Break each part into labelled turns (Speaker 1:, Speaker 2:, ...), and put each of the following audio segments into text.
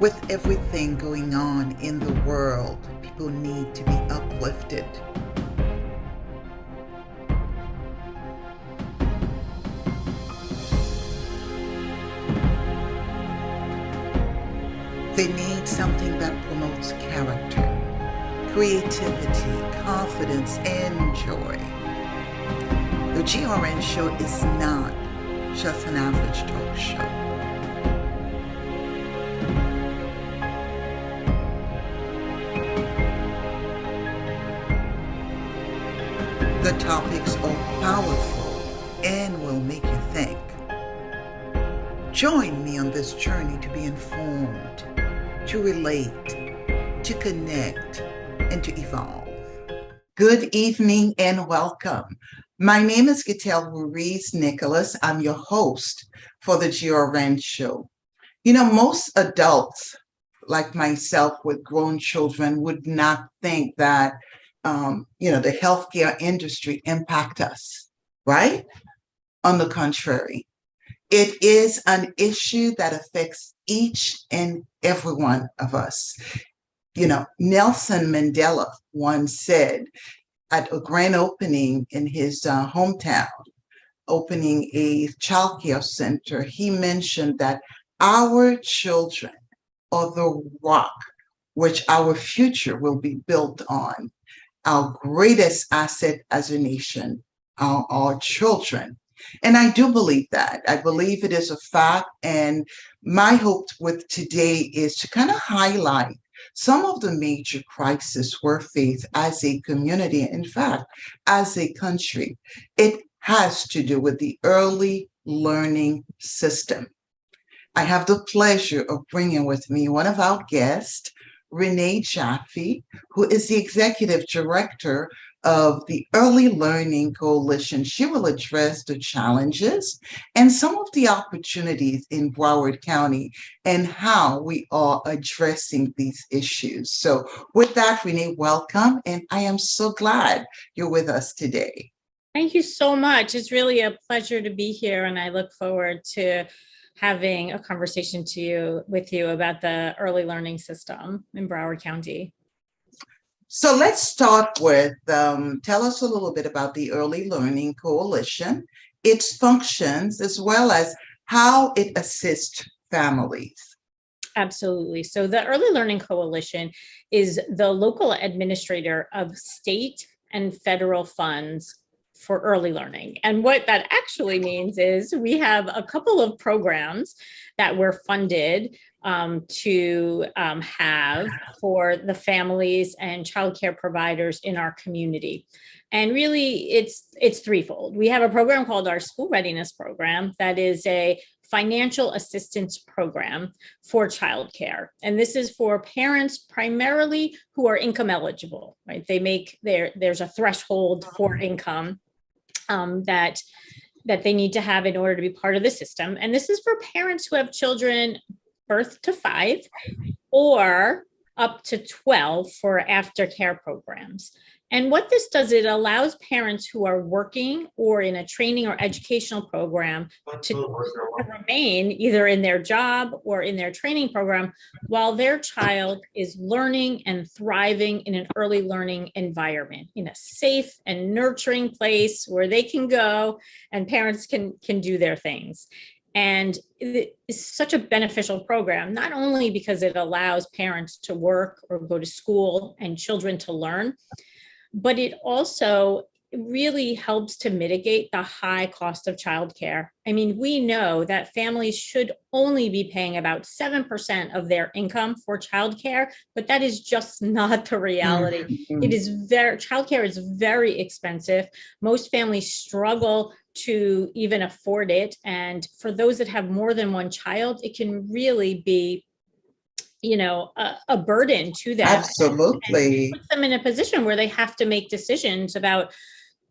Speaker 1: With everything going on in the world, people need to be uplifted. They need something that promotes character, creativity, confidence, and joy. The GRN show is not just an average talk show. The topics are powerful and will make you think. Join me on this journey to be informed, to relate, to connect, and to evolve. Good evening and welcome. My name is Gitel Ruiz Nicholas. I'm your host for the GRN show. You know, most adults like myself with grown children would not think that the healthcare industry impact us, right? On the contrary, it is an issue that affects each and every one of us. You know, Nelson Mandela once said at a grand opening in his hometown, opening a childcare center, he mentioned that our children are the rock which our future will be built on. Our greatest asset as a nation are our children. And I do believe that. I believe it is a fact. And my hope with today is to kind of highlight some of the major crises we're faced as a community, in fact, as a country. It has to do with the early learning system. I have the pleasure of bringing with me one of our guests, Renee Jaffee, who is the Executive Director of the Early Learning Coalition. She will address the challenges and some of the opportunities in Broward County and how we are addressing these issues. So with that, Renee, welcome. And I am so glad you're with us today.
Speaker 2: Thank you so much. It's really a pleasure to be here, and I look forward to having a conversation with you about the early learning system in Broward County.
Speaker 1: So let's start with, tell us a little bit about the Early Learning Coalition, its functions, as well as how it assists families.
Speaker 2: Absolutely. So the Early Learning Coalition is the local administrator of state and federal funds for early learning. And what that actually means is we have a couple of programs that we're funded to have for the families and childcare providers in our community. And really, it's threefold. We have a program called our School Readiness Program that is a financial assistance program for childcare. And this is for parents primarily who are income eligible, right? There's a threshold for income that they need to have in order to be part of the system. And this is for parents who have children birth to 5 or up to 12 for aftercare programs. And what this does, it allows parents who are working or in a training or educational program to remain either in their job or in their training program while their child is learning and thriving in an early learning environment, in a safe and nurturing place where they can go and parents can do their things. And it's such a beneficial program, not only because it allows parents to work or go to school and children to learn, but it also really helps to mitigate the high cost of childcare. I mean, we know that families should only be paying about 7% of their income for childcare, but that is just not the reality. Mm-hmm. Childcare is very expensive. Most families struggle to even afford it. And for those that have more than one child, it can really be a burden to them.
Speaker 1: Absolutely.
Speaker 2: And puts them in a position where they have to make decisions about,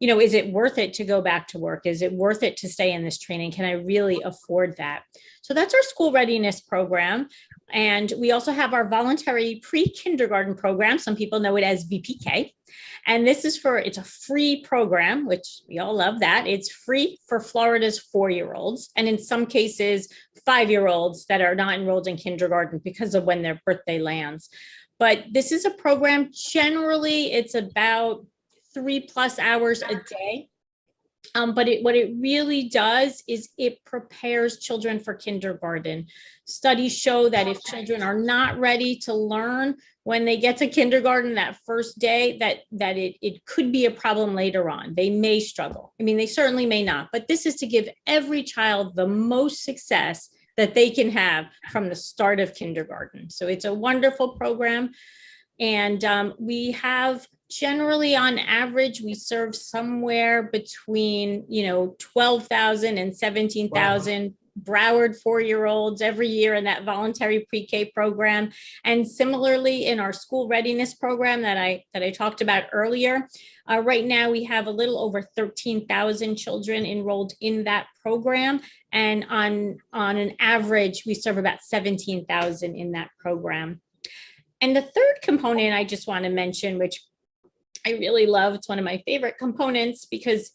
Speaker 2: is it worth it to go back to work? Is it worth it to stay in this training? Can I really afford that? So that's our school readiness program. And we also have our voluntary pre-kindergarten program. Some people know it as VPK. And this is it's a free program, which we all love that. It's free for Florida's 4-year-olds, and in some cases, 5-year-olds that are not enrolled in kindergarten because of when their birthday lands. But this is a program, generally, it's about 3+ hours a day. But what it really does is it prepares children for kindergarten. Studies show that if children are not ready to learn when they get to kindergarten that first day, that it could be a problem later on. They may struggle. I mean, they certainly may not, but this is to give every child the most success that they can have from the start of kindergarten. So it's a wonderful program. And we have generally, on average, we serve somewhere between 12,000 and 17,000 Broward 4-year-olds every year in that voluntary pre-K program. And similarly, in our school readiness program that I talked about earlier, right now we have a little over 13,000 children enrolled in that program. And on an average, we serve about 17,000 in that program. And the third component I just want to mention, which I really love, it's one of my favorite components because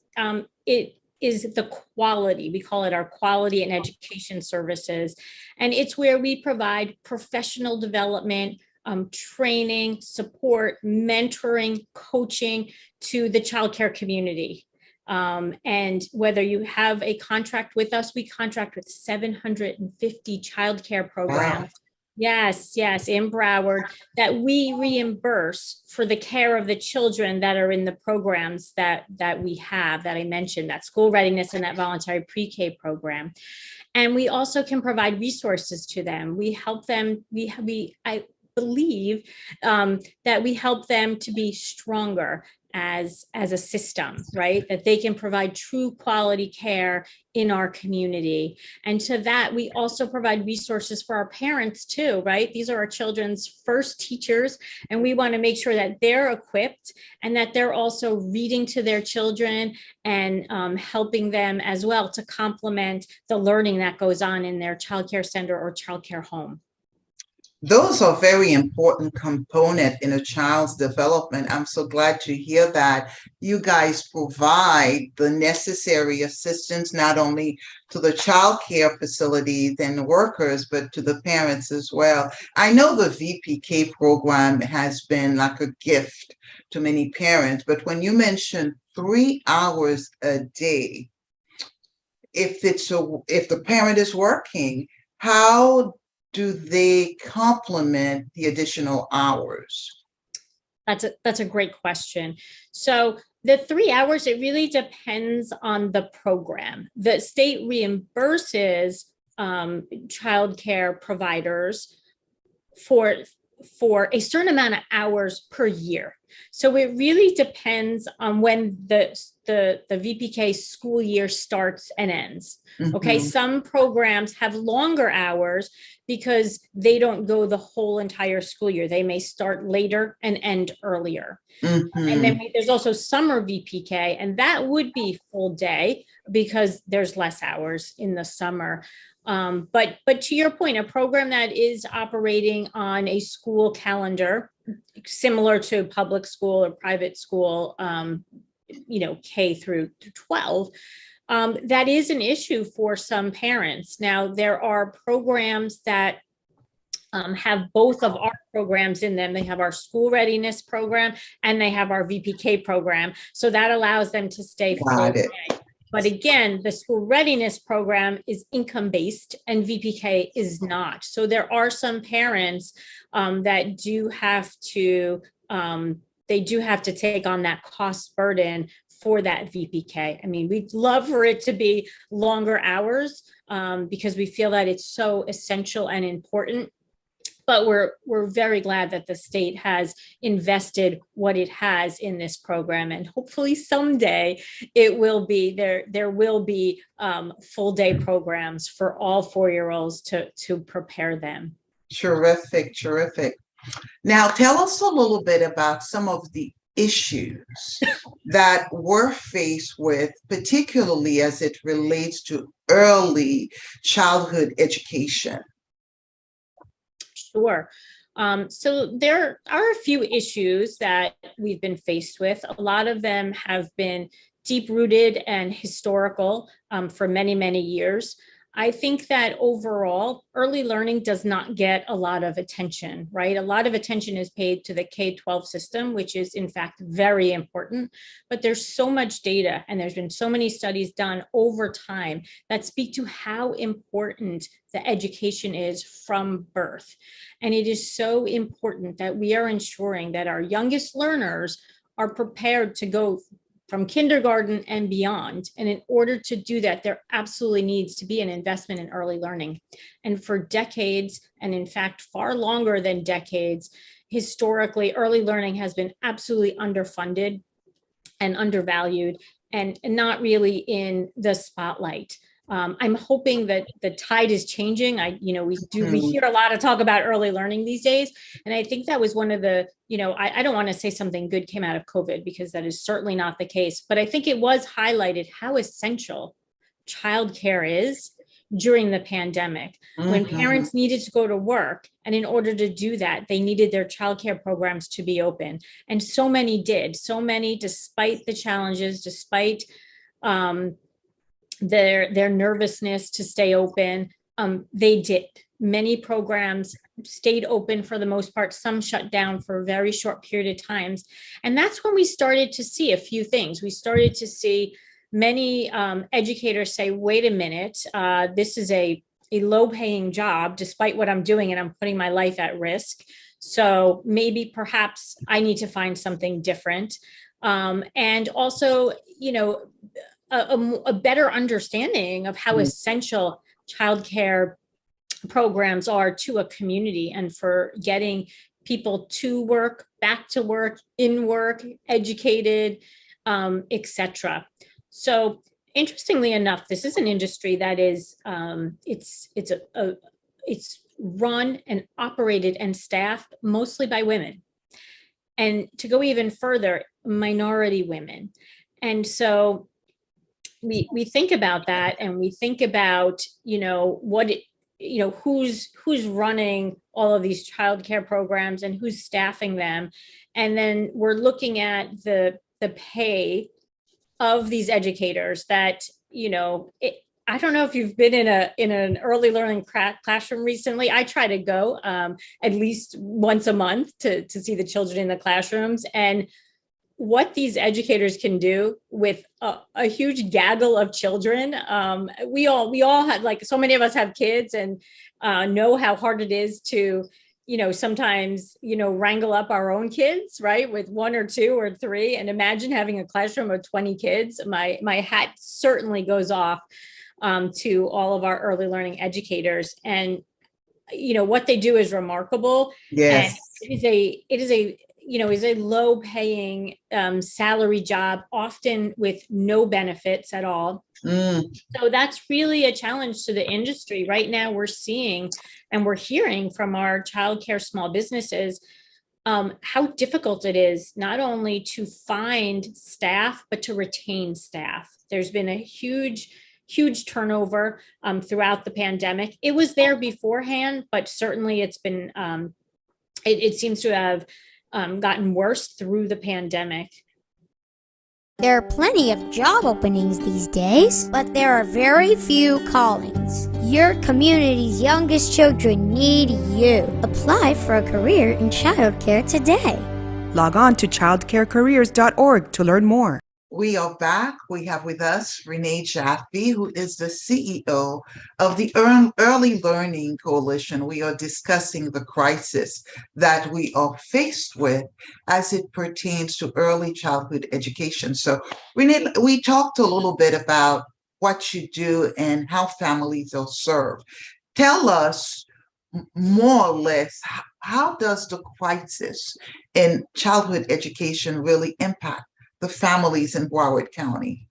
Speaker 2: it is the quality. We call it our quality and education services. And it's where we provide professional development, training, support, mentoring, coaching to the childcare community. And whether you have a contract with us, we contract with 750 childcare programs. Wow. Yes, in Broward, that we reimburse for the care of the children that are in the programs that we have, that I mentioned, that school readiness and that voluntary pre-K program. And we also can provide resources to them. We help them, I believe that we help them to be stronger as a system, right? That they can provide true quality care in our community. And to that, we also provide resources for our parents too, right? These are our children's first teachers, and we want to make sure that they're equipped and that they're also reading to their children and helping them as well to complement the learning that goes on in their childcare center or childcare home.
Speaker 1: Those are very important component in a child's development. I'm so glad to hear that you guys provide the necessary assistance, not only to the child care facilities and the workers, but to the parents as well. I know the VPK program has been like a gift to many parents, but when you mention 3 hours a day, if the parent is working, how do they complement the additional hours?
Speaker 2: That's a great question. So the 3 hours, it really depends on the program. The state reimburses childcare providers for a certain amount of hours per year. So it really depends on when the VPK school year starts and ends. Mm-hmm. Okay, some programs have longer hours because they don't go the whole entire school year. They may start later and end earlier. Mm-hmm. And then there's also summer VPK, and that would be full day because there's less hours in the summer. But to your point, a program that is operating on a school calendar, similar to public school or private school, K through 12, that is an issue for some parents. Now, there are programs that have both of our programs in them. They have our school readiness program and they have our VPK program. So that allows them to stay full day. But again, the school readiness program is income-based and VPK is not. So there are some parents that do have to take on that cost burden for that VPK. I mean, we'd love for it to be longer hours because we feel that it's so essential and important. But we're very glad that the state has invested what it has in this program, and hopefully someday it will be there will be full day programs for all 4-year-olds to prepare them.
Speaker 1: Terrific. Now tell us a little bit about some of the issues that we're faced with, particularly as it relates to early childhood education.
Speaker 2: Sure. So there are a few issues that we've been faced with. A lot of them have been deep-rooted and historical for many, many years. I think that overall, early learning does not get a lot of attention, right? A lot of attention is paid to the K-12 system, which is in fact very important, but there's so much data and there's been so many studies done over time that speak to how important the education is from birth. And it is so important that we are ensuring that our youngest learners are prepared to go from kindergarten and beyond. And in order to do that, there absolutely needs to be an investment in early learning. And for decades, and in fact, far longer than decades, historically, early learning has been absolutely underfunded and undervalued and not really in the spotlight. I'm hoping that the tide is changing. We hear a lot of talk about early learning these days. And I think that was one of the, I don't want to say something good came out of COVID because that is certainly not the case, but I think it was highlighted how essential childcare is during the pandemic when parents needed to go to work. And in order to do that, they needed their childcare programs to be open. And so many did, so many, despite the challenges, despite, their nervousness to stay open, they did. Many programs stayed open for the most part, some shut down for a very short period of times. And that's when we started to see a few things. We started to see many educators say, wait a minute, this is a low-paying job, despite what I'm doing, and I'm putting my life at risk. So maybe perhaps I need to find something different. And also, a better understanding of how essential childcare programs are to a community and for getting people to work, back to work, in work, educated, etc. So interestingly enough, this is an industry that is it's run and operated and staffed mostly by women. And to go even further, minority women. And so we think about that, and we think about, who's running all of these childcare programs and who's staffing them. And then we're looking at the pay of these educators that, I don't know if you've been in an early learning classroom recently. I try to go at least once a month to see the children in the classrooms, and what these educators can do with a huge gaggle of children. We all had, like, so many of us have kids and know how hard it is to, sometimes, wrangle up our own kids, right? With one or two or three, and imagine having a classroom of 20 kids. My hat certainly goes off to all of our early learning educators. And, what they do is remarkable.
Speaker 1: Yes.
Speaker 2: And it is a low paying salary job, often with no benefits at all. So that's really a challenge to the industry. Right now, we're seeing and we're hearing from our childcare small businesses how difficult it is not only to find staff, but to retain staff. There's been a huge turnover throughout the pandemic. It was there beforehand, but certainly it's been, it seems to have gotten worse through the pandemic.
Speaker 3: There are plenty of job openings these days, but there are very few callings. Your community's youngest children need you. Apply for a career in childcare today.
Speaker 4: Log on to childcarecareers.org to learn more.
Speaker 1: We are back. We have with us Renee Jaffee, who is the CEO of the Early Learning Coalition. We are discussing the crisis that we are faced with as it pertains to early childhood education. So, Renee, we talked a little bit about what you do and how families are served. Tell us more or less, how does the crisis in childhood education really impact the families in Broward County?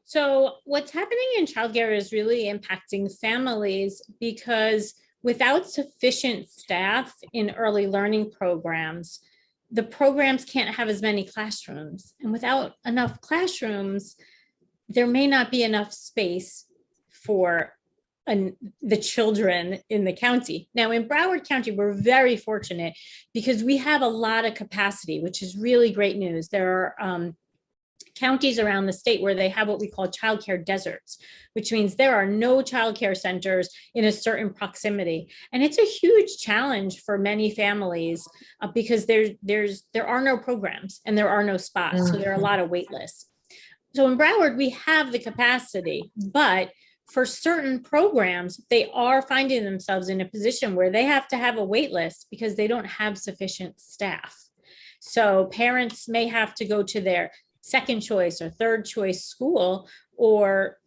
Speaker 2: So what's happening in childcare is really impacting families because without sufficient staff in early learning programs, the programs can't have as many classrooms. And without enough classrooms, there may not be enough space for the children in the county. Now in Broward County, we're very fortunate because we have a lot of capacity, which is really great news. There are counties around the state where they have what we call childcare deserts, which means there are no childcare centers in a certain proximity. And it's a huge challenge for many families because there are no programs and there are no spots. So there are a lot of wait lists. So in Broward, we have the capacity, but for certain programs, they are finding themselves in a position where they have to have a wait list because they don't have sufficient staff. So parents may have to go to their second choice or third choice school or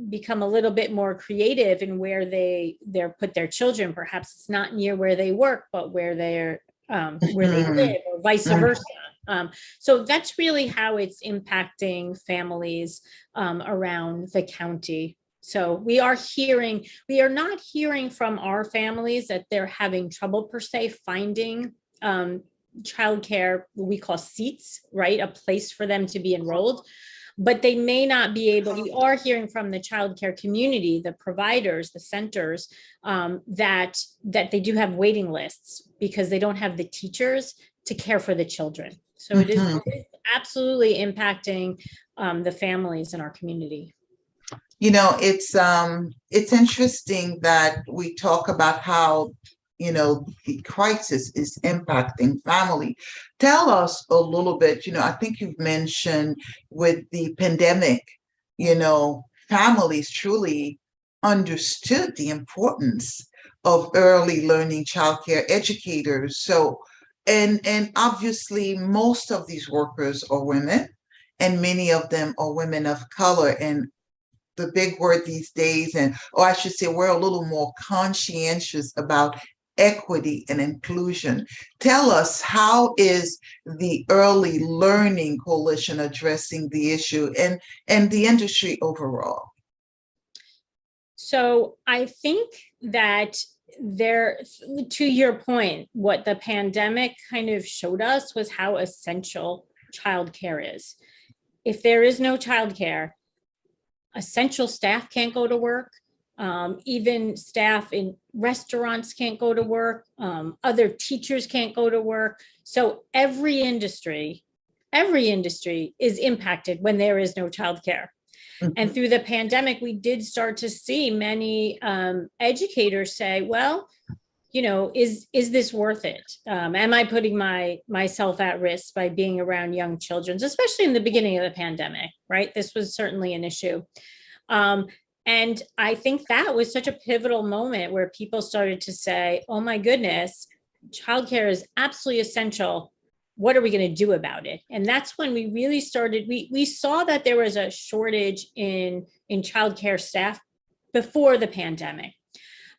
Speaker 2: become a little bit more creative in where they're put their children. Perhaps it's not near where they work, but where they live, or vice versa. So that's really how it's impacting families around the county. So we are not hearing from our families that they're having trouble per se finding childcare, what we call seats, right? A place for them to be enrolled, but they may not be able, we are hearing from the childcare community, the providers, the centers, that they do have waiting lists because they don't have the teachers to care for the children. So it is absolutely impacting the families in our community.
Speaker 1: You know, it's interesting that we talk about how, you know, the crisis is impacting family. Tell us a little bit, you know, I think you've mentioned with the pandemic, you know, families truly understood the importance of early learning childcare educators. So, and obviously most of these workers are women, and many of them are women of color. And the big word these days, or I should say, we're a little more conscientious about equity and inclusion. Tell us, how is the Early Learning Coalition addressing the issue and the industry overall?
Speaker 2: So I think that to your point, what the pandemic kind of showed us was how essential childcare is. If there is no childcare, essential staff can't go to work. Even staff in restaurants can't go to work. Other teachers can't go to work. So every industry is impacted when there is no childcare. And through the pandemic, we did start to see many educators say, well, you know, is this worth it? Am I putting myself at risk by being around young children, especially in the beginning of the pandemic, right? This was certainly an issue. And I think that was such a pivotal moment where people started to say, oh my goodness, childcare is absolutely essential. What are we going to do about it? And that's when we really started, we saw that there was a shortage in childcare staff before the pandemic.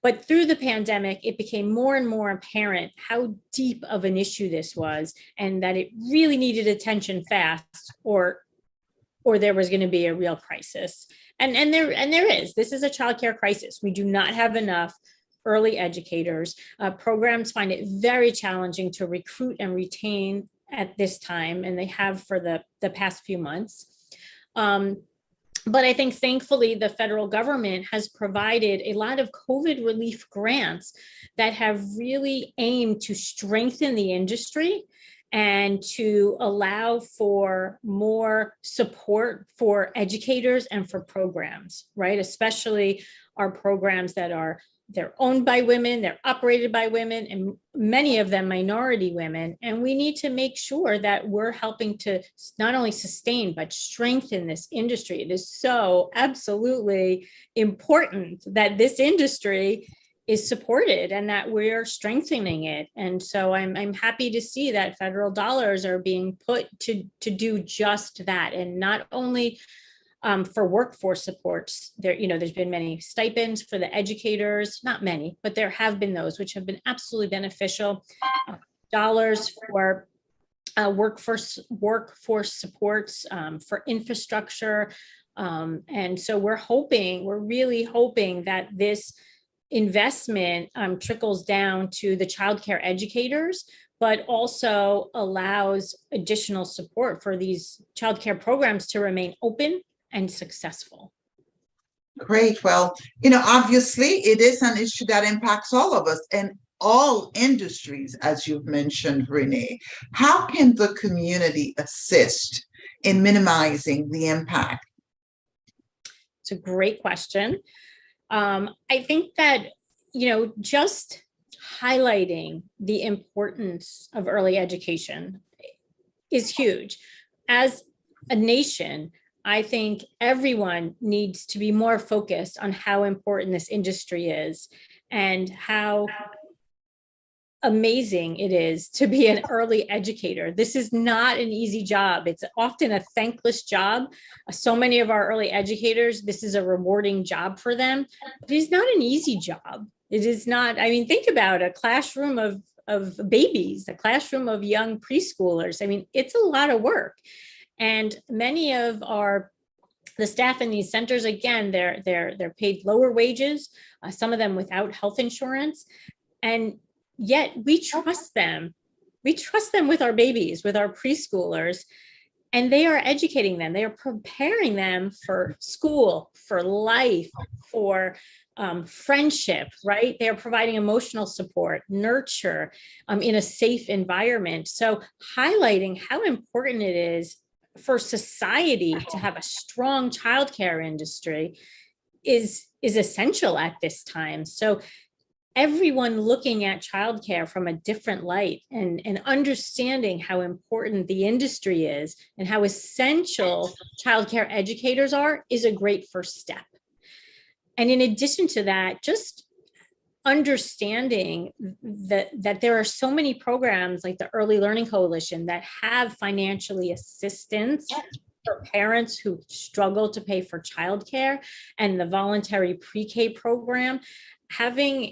Speaker 2: But through the pandemic, it became more and more apparent how deep of an issue this was, and that it really needed attention fast, or there was going to be a real crisis. And there is. This is a childcare crisis. We do not have enough early educators. Programs find it very challenging to recruit and retain at this time, and they have for the past few months. But I think thankfully the federal government has provided a lot of COVID relief grants that have really aimed to strengthen the industry and to allow for more support for educators and for programs, right? Especially our programs they're owned by women, they're operated by women, and many of them minority women. And we need to make sure that we're helping to not only sustain, but strengthen this industry. It is so absolutely important that this industry is supported and that we're strengthening it. And so I'm happy to see that federal dollars are being put to do just that. And not only for workforce supports, there's been many stipends for the educators, not many, but there have been those which have been absolutely beneficial. Dollars for workforce supports, for infrastructure. And so we're really hoping that this investment trickles down to the childcare educators, but also allows additional support for these childcare programs to remain open and successful.
Speaker 1: Great. Well, obviously it is an issue that impacts all of us and all industries, as you've mentioned, Renee. How can the community assist in minimizing the impact?
Speaker 2: It's a great question. I think that, just highlighting the importance of early education is huge. As a nation, I think everyone needs to be more focused on how important this industry is and how amazing it is to be an early educator. This is not an easy job. It's often a thankless job. So many of our early educators, this is a rewarding job for them, but it's not an easy job. It is not, think about a classroom of babies, a classroom of young preschoolers. It's a lot of work. And many of the staff in these centers, again, they're paid lower wages, some of them without health insurance. And yet we trust them. We trust them with our babies, with our preschoolers, and they are educating them. They are preparing them for school, for life, for friendship, right? They are providing emotional support, nurture in a safe environment. So highlighting how important it is for society to have a strong childcare industry is essential at this time. So everyone looking at childcare from a different light and understanding how important the industry is and how essential childcare educators are is a great first step. And in addition to that, just understanding that there are so many programs like the Early Learning Coalition that have financially assistance for parents who struggle to pay for childcare, and the voluntary pre-K program,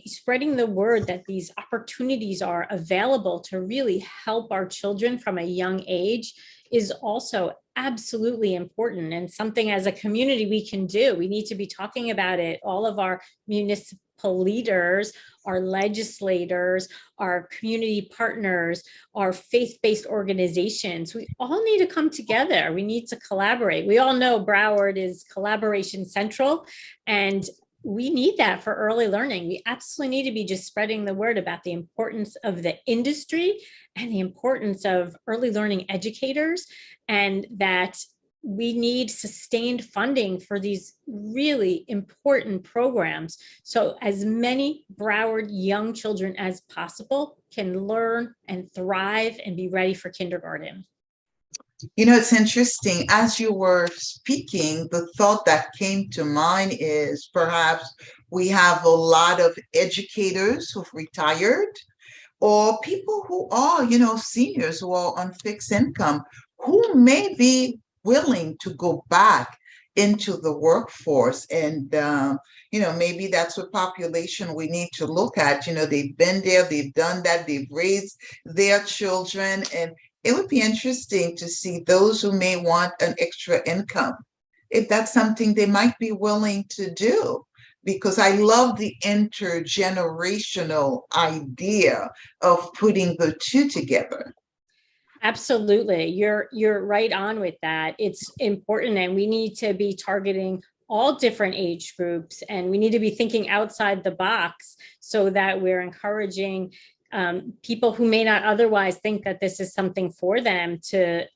Speaker 2: spreading the word that these opportunities are available to really help our children from a young age is also absolutely important, and something as a community we can do. We need to be talking about it. All of our municipal leaders, our legislators, our community partners, our faith-based organizations, we all need to come together. We need to collaborate. We all know Broward is collaboration central, and we need that for early learning. We absolutely need to be just spreading the word about the importance of the industry and the importance of early learning educators, and that we need sustained funding for these really important programs, so as many Broward young children as possible can learn and thrive and be ready for kindergarten.
Speaker 1: It's interesting. As you were speaking, the thought that came to mind is perhaps we have a lot of educators who've retired, or people who are, seniors who are on fixed income, who may be willing to go back into the workforce. And, maybe that's a population we need to look at. They've been there, they've done that, they've raised their children. And it would be interesting to see those who may want an extra income, if that's something they might be willing to do. Because I love the intergenerational idea of putting the two together.
Speaker 2: Absolutely. You're right on with that. It's important, and we need to be targeting all different age groups, and we need to be thinking outside the box so that we're encouraging people who may not otherwise think that this is something for them to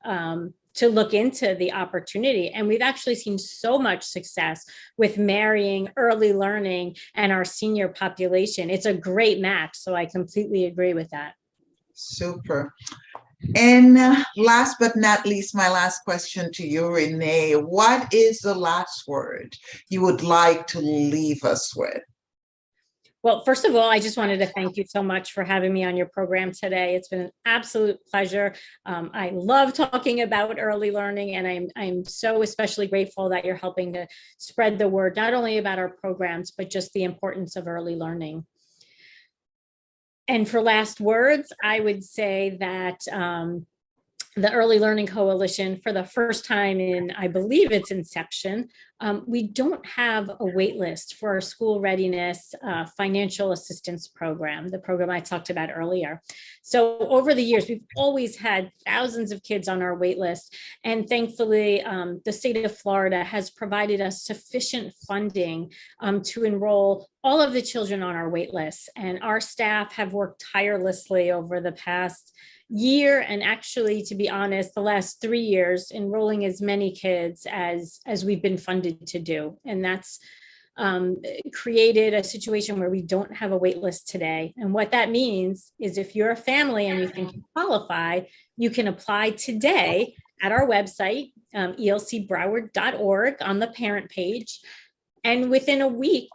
Speaker 2: look into the opportunity. And we've actually seen so much success with marrying early learning and our senior population. It's a great match. So I completely agree with that.
Speaker 1: Super. And last but not least, my last question to you, Renee, what is the last word you would like to leave us with?
Speaker 2: Well, first of all, I just wanted to thank you so much for having me on your program today. It's been an absolute pleasure. I love talking about early learning, and I'm so especially grateful that you're helping to spread the word, not only about our programs, but just the importance of early learning. And for last words, I would say that the Early Learning Coalition, for the first time in, I believe, its inception, we don't have a wait list for our school readiness financial assistance program, the program I talked about earlier. So over the years, we've always had thousands of kids on our wait list. And thankfully, the state of Florida has provided us sufficient funding to enroll all of the children on our wait list. And our staff have worked tirelessly over the past year, and actually, to be honest, the last 3 years, enrolling as many kids as we've been funded to do. And that's created a situation where we don't have a wait list today. And what that means is if you're a family and you think you qualify, you can apply today at our website, elcbroward.org, on the parent page. And within a week,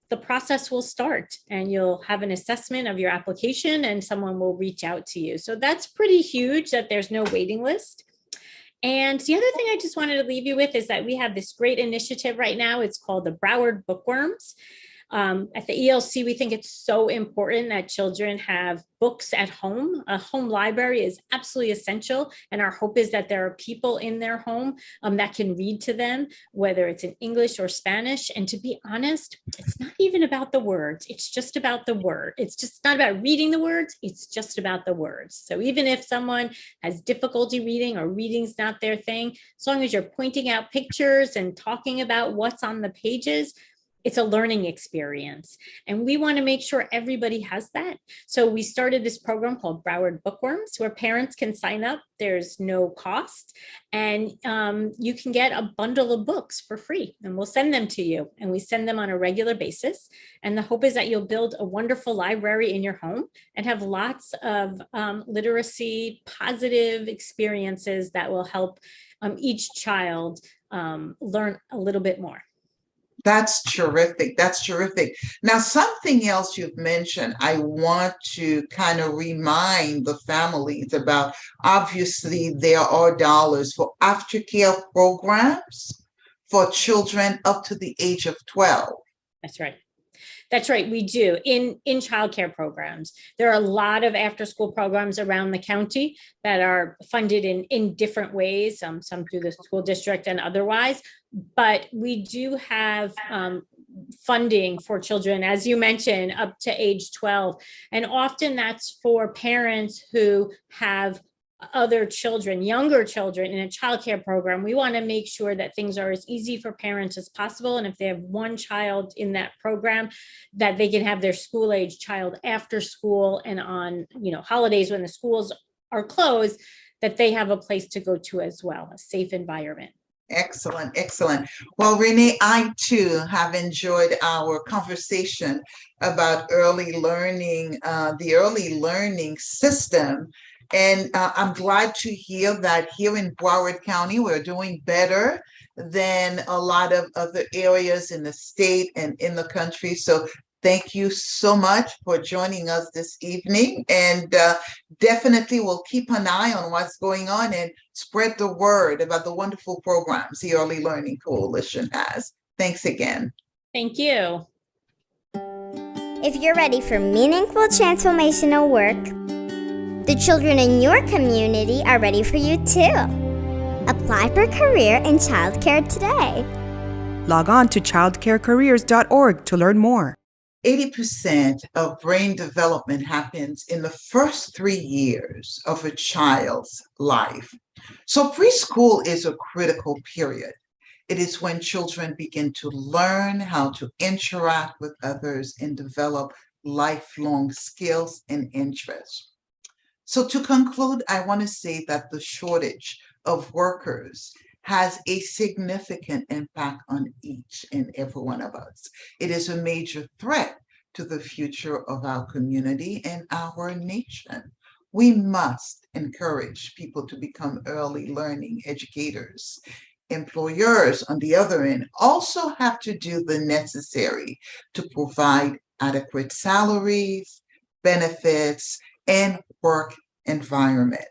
Speaker 2: the process will start and you'll have an assessment of your application and someone will reach out to you. So that's pretty huge that there's no waiting list. And the other thing I just wanted to leave you with is that we have this great initiative right now. It's called the Broward Bookworms. At the ELC, we think it's so important that children have books at home. A home library is absolutely essential. And our hope is that there are people in their home that can read to them, whether it's in English or Spanish. And to be honest, it's not even about the words. It's just about the word. It's just not about reading the words. It's just about the words. So even if someone has difficulty reading or reading's not their thing, as long as you're pointing out pictures and talking about what's on the pages, it's a learning experience. And we want to make sure everybody has that. So we started this program called Broward Bookworms, where parents can sign up. There's no cost. And you can get a bundle of books for free. And we'll send them to you. And we send them on a regular basis. And the hope is that you'll build a wonderful library in your home and have lots of literacy, positive experiences that will help each child learn a little bit more.
Speaker 1: That's terrific. That's terrific. Now, something else you've mentioned, I want to kind of remind the families about. Obviously, there are dollars for aftercare programs for children up to the age of 12.
Speaker 2: That's right. That's right, we do. In childcare programs, there are a lot of after-school programs around the county that are funded in different ways, some through the school district and otherwise. But we do have funding for children, as you mentioned, up to age 12. And often that's for parents who have other children, younger children in a childcare program. We want to make sure that things are as easy for parents as possible. And if they have one child in that program, that they can have their school age child after school and on, holidays when the schools are closed, that they have a place to go to as well, a safe environment.
Speaker 1: Excellent, excellent. Well, Renee, I too have enjoyed our conversation about early learning, the early learning system. And I'm glad to hear that here in Broward County, we're doing better than a lot of other areas in the state and in the country. So thank you so much for joining us this evening. And definitely we'll keep an eye on what's going on and spread the word about the wonderful programs the Early Learning Coalition has. Thanks again.
Speaker 2: Thank you.
Speaker 3: If you're ready for meaningful transformational work, the children in your community are ready for you too. Apply for a career in childcare today.
Speaker 4: Log on to childcarecareers.org to learn more.
Speaker 1: 80% of brain development happens in the first 3 years of a child's life. So preschool is a critical period. It is when children begin to learn how to interact with others and develop lifelong skills and interests. So to conclude, I want to say that the shortage of workers has a significant impact on each and every one of us. It is a major threat to the future of our community and our nation. We must encourage people to become early learning educators. Employers, on the other end, also have to do the necessary to provide adequate salaries, benefits, and work environment.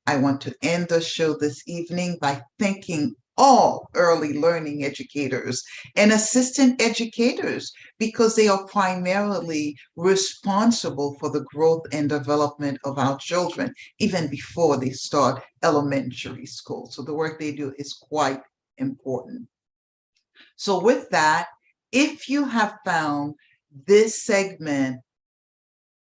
Speaker 1: I want to end the show this evening by thanking all early learning educators and assistant educators, because they are primarily responsible for the growth and development of our children even before they start elementary school. So the work they do is quite important. So with that, if you have found this segment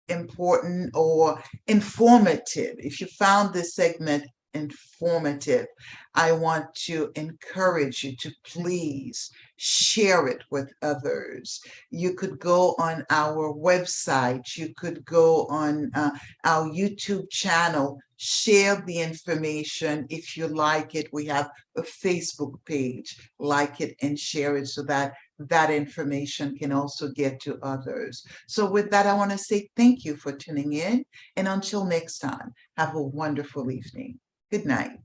Speaker 1: important or informative, if you found this segment informative, I want to encourage you to please share it with others. You could go on our website, you could go on our YouTube channel, share the information. If you like it, we have a Facebook page, like it and share it so that that information can also get to others. So with that, I want to say thank you for tuning in, and until next time, have a wonderful evening. Good night.